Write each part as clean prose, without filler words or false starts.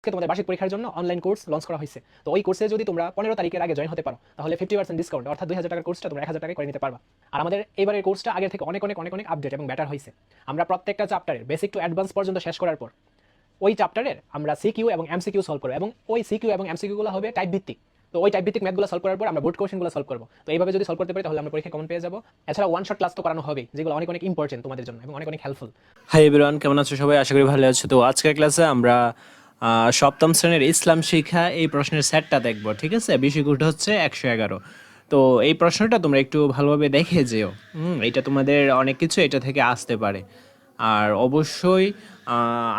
তোমাদের বার্ষিক পরীক্ষার জন্য অনলাইন কোর্স লঞ্চ করা হয়েছে। তো ওই কোর্সে যদি তোমরা 15 তারিখের আগে জয়েন হতে পারো তাহলে 50% ডিসকাউন্ট অর্থাৎ 2000 টাকার কোর্সটা তোমরা 1000 টাকায় করে নিতে পারবা। আর আমাদের এবারের কোর্সটা আগের থেকে অনেক অনেক অনেক অনেক আপডেট এবং বেটার হয়েছে। আমরা প্রত্যেকটা চ্যাপ্টারের বেসিক টু অ্যাডভান্স পর্যন্ত শেষ করার পর ওই চ্যাপ্টারের আমরা সিকিউ এবং এমসিকিউ সলভ করবো, এবং ওই সিকিউ এবং এমসিকিউগুলো হবে টাইপ ভিত্তিক। তো ওই টাইপ ভিত্তিক ম্যাথগুলো সলভ করার পর আমরা বোর্ড কোশ্চেনগুলো সলভ করবো। তো এইভাবে যদি সলভ করতে পারি তাহলে আমরা পরীক্ষায় কমন পেয়ে যাবো। এছাড়া ওয়ান শট ক্লাস তো করানো হবে, যেগুলো অনেক অনেক ইম্পর্টেন্ট তোমাদের জন্য এবং অনেক অনেক হেল্পফুল। হাই এভরিওয়ান, কেমন আছো সবাই? আশা করি ভালো আছো। তো আজকের ক্লাসে আমরা সপ্তম শ্রেণীর ইসলাম শিক্ষা এই প্রশ্নের সেটটা দেখব, ঠিক আছে? বিষয়গুলো হচ্ছে 111। তো এই প্রশ্নটা তোমরা একটু ভালোভাবে দেখে যেও। এটা তোমাদের অনেক কিছু এটা থেকে আসতে পারে। আর অবশ্যই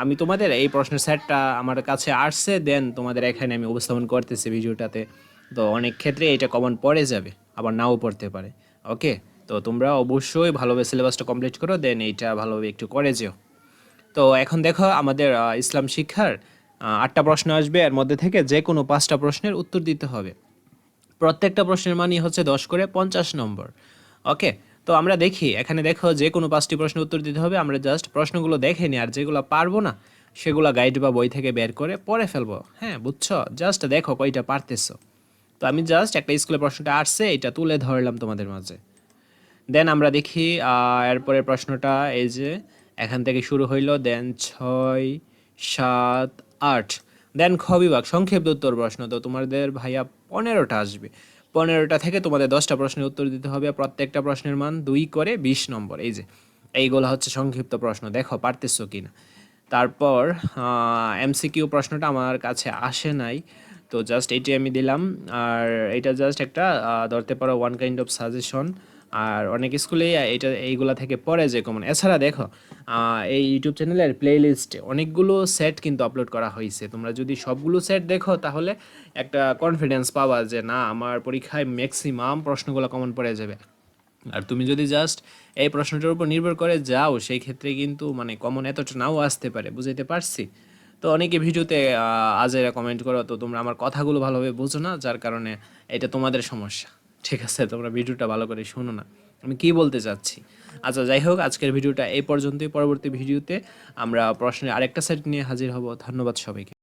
আমি তোমাদের এই প্রশ্নের সেটটা আমার কাছে আসছে, দেন তোমাদের এখানে আমি উপস্থাপন করতেছি ভিডিওটাতে। তো অনেক ক্ষেত্রে এটা কমন পড়ে যাবে, আবার নাও পড়তে পারে। ওকে, তো তোমরা অবশ্যই ভালোভাবে সিলেবাসটা কমপ্লিট করো, দেন এইটা ভালোভাবে একটু করে যেও। তো এখন দেখো আমাদের ইসলাম শিক্ষার 8টা প্রশ্ন আসবে, এর মধ্যে থেকে যে কোনো 5টা প্রশ্নের উত্তর দিতে হবে। প্রত্যেকটা প্রশ্নের মানই হচ্ছে 10 করে 50 নম্বর। ওকে, তো আমরা দেখি এখানে, দেখো যে কোনো 5টি প্রশ্নের উত্তর দিতে হবে। আমরা জাস্ট প্রশ্নগুলো দেখে নিই, আর যেগুলো পারবো না সেগুলো গাইড বা বই থেকে বের করে পড়ে ফেলবো। হ্যাঁ, বুঝছো? জাস্ট দেখো কয়টা পারতেছো। তো আমি জাস্ট একটা স্কুলের প্রশ্নটা আসছে এটা তুলে ধরলাম তোমাদের মাঝে। দেন আমরা দেখি এরপরের প্রশ্নটা, এই যে এখান থেকে শুরু হইল, দেন 6, 7, 8। দেন খ বিভাগ সংক্ষিপ্ত উত্তর প্রশ্ন। তো তোমাদের ভাইয়া 15টা আসবে। 15টা থেকে তোমাদের 10টা প্রশ্নের উত্তর দিতে হবে। প্রত্যেকটা প্রশ্নের মান 2 করে 20 নম্বর। এই যে এইগুলো হচ্ছে সংক্ষিপ্ত প্রশ্ন, দেখো পারতেছো কিনা। তারপর এমসিকিউ প্রশ্নটা আমার কাছে আসে নাই, তো জাস্ট এইটি আমি দিলাম। আর এটা জাস্ট একটা ধরতে পারো ওয়ান কাইন্ড অফ সাজেশন। আর অনেক স্কুলেই এটা এইগুলা থেকে পড়ে যে কমন। এছাড়া দেখো এই ইউটিউব চ্যানেলের প্লে লিস্টে অনেকগুলো সেট কিন্তু আপলোড করা হয়েছে। তোমরা যদি সবগুলো সেট দেখো তাহলে একটা কনফিডেন্স পাবা যে না, আমার পরীক্ষায় ম্যাক্সিমাম প্রশ্নগুলো কমন পড়ে যাবে। আর তুমি যদি জাস্ট এই প্রশ্নটার উপর নির্ভর করে যাও, সেই ক্ষেত্রে কিন্তু মানে কমন এতটা নাও আসতে পারে। বুঝাইতে পারছি? তো অনেকে ভিডিওতে আজেরা কমেন্ট করো, তো তোমরা আমার কথাগুলো ভালোভাবে বোঝো না, যার কারণে এটা তোমাদের সমস্যা। ঠিক আছে, তোমরা ভিডিওটা ভালো করে শোনো না আমি কি বলতে চাচ্ছি। আচ্ছা, যাই হোক, আজকের ভিডিওটা এই পর্যন্তই। পরবর্তী ভিডিওতে আমরা প্রশ্নের আরেকটা সেট নিয়ে হাজির হব। ধন্যবাদ সবাইকে।